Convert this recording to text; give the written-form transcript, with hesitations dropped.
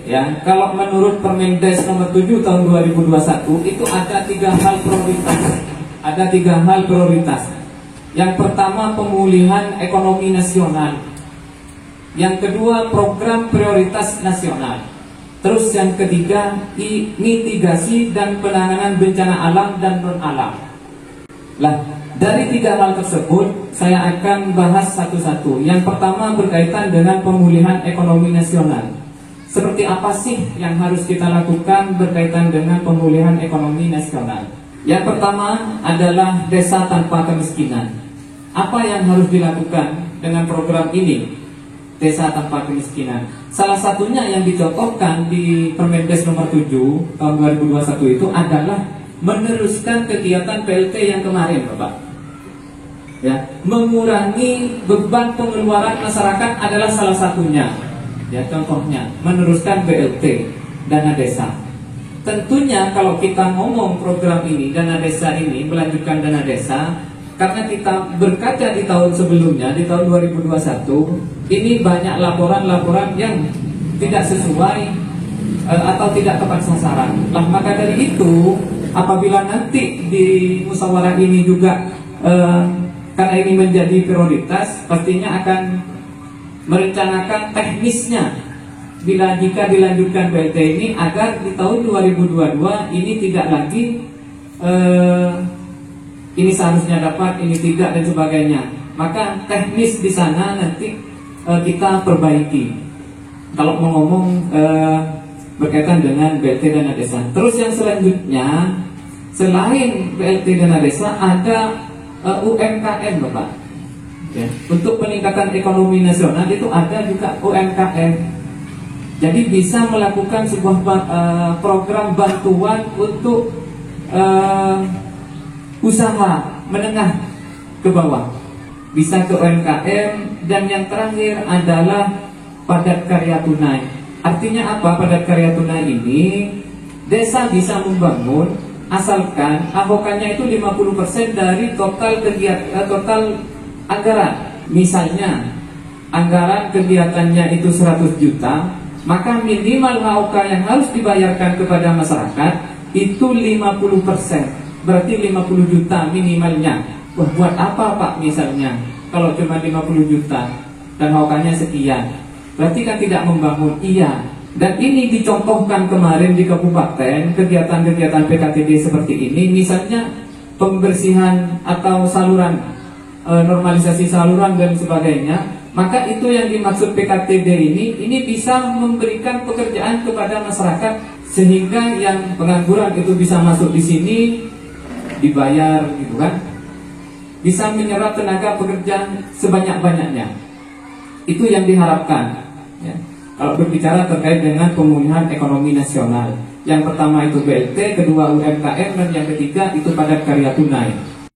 Ya, kalau menurut Permendes nomor 7 tahun 2021 itu ada 3 hal prioritas. Ada 3 hal prioritas. Yang pertama pemulihan ekonomi nasional. Yang kedua program prioritas nasional. Terus yang ketiga mitigasi dan penanganan bencana alam dan non alam. Lah, dari 3 hal tersebut saya akan bahas satu-satu. Yang pertama berkaitan dengan pemulihan ekonomi nasional. Seperti apa sih yang harus kita lakukan berkaitan dengan pemulihan ekonomi nasional? Yang pertama adalah desa tanpa kemiskinan. Apa yang harus dilakukan dengan program ini? Desa tanpa kemiskinan. Salah satunya yang dicontohkan di Permendes nomor 7 tahun 2021 itu adalah meneruskan kegiatan PLT yang kemarin, Bapak. Ya, mengurangi beban pengeluaran masyarakat adalah salah satunya. Ya, contohnya meneruskan BLT dana desa. Tentunya kalau kita ngomong program ini dana desa ini melanjutkan dana desa, karena kita berkaca di tahun sebelumnya di tahun 2021 ini banyak laporan-laporan yang tidak sesuai atau tidak tepat sasaran. Lah, maka dari itu apabila nanti di musyawarah ini juga karena ini menjadi prioritas, pastinya akan merencanakan teknisnya jika dilanjutkan BLT ini agar di tahun 2022 ini tidak lagi ini seharusnya dapat, ini tidak dan sebagainya. Maka teknis di sana nanti kita perbaiki. Kalau mau ngomong berkaitan dengan BLT dana desa. Terus yang selanjutnya selain BLT dana desa ada UMKM, Bapak. Ya, untuk peningkatan ekonomi nasional itu ada juga UMKM. Jadi bisa melakukan sebuah program bantuan untuk usaha menengah ke bawah. Bisa ke UMKM. Dan yang terakhir adalah padat karya tunai. Artinya apa padat karya tunai ini? Desa bisa membangun asalkan avokannya itu 50% dari total kegiatan total anggaran. Misalnya anggaran kegiatannya itu 100 juta, maka minimal HOK yang harus dibayarkan kepada masyarakat itu 50%. Berarti 50 juta minimalnya. Wah, buat apa Pak misalnya kalau cuma 50 juta dan HOK-nya sekian? Berarti kan tidak membangun. Iya. Dan ini dicontohkan kemarin di kabupaten kegiatan-kegiatan PKTB seperti ini. Misalnya pembersihan atau saluran, normalisasi saluran dan sebagainya, maka itu yang dimaksud PKTB ini bisa memberikan pekerjaan kepada masyarakat sehingga yang pengangguran itu bisa masuk di sini dibayar gitu kan, bisa menyerap tenaga pekerja sebanyak-banyaknya. Itu yang diharapkan ya. Kalau berbicara terkait dengan pemulihan ekonomi nasional, yang pertama itu BLT, kedua UMKM, dan yang ketiga itu padat karya tunai.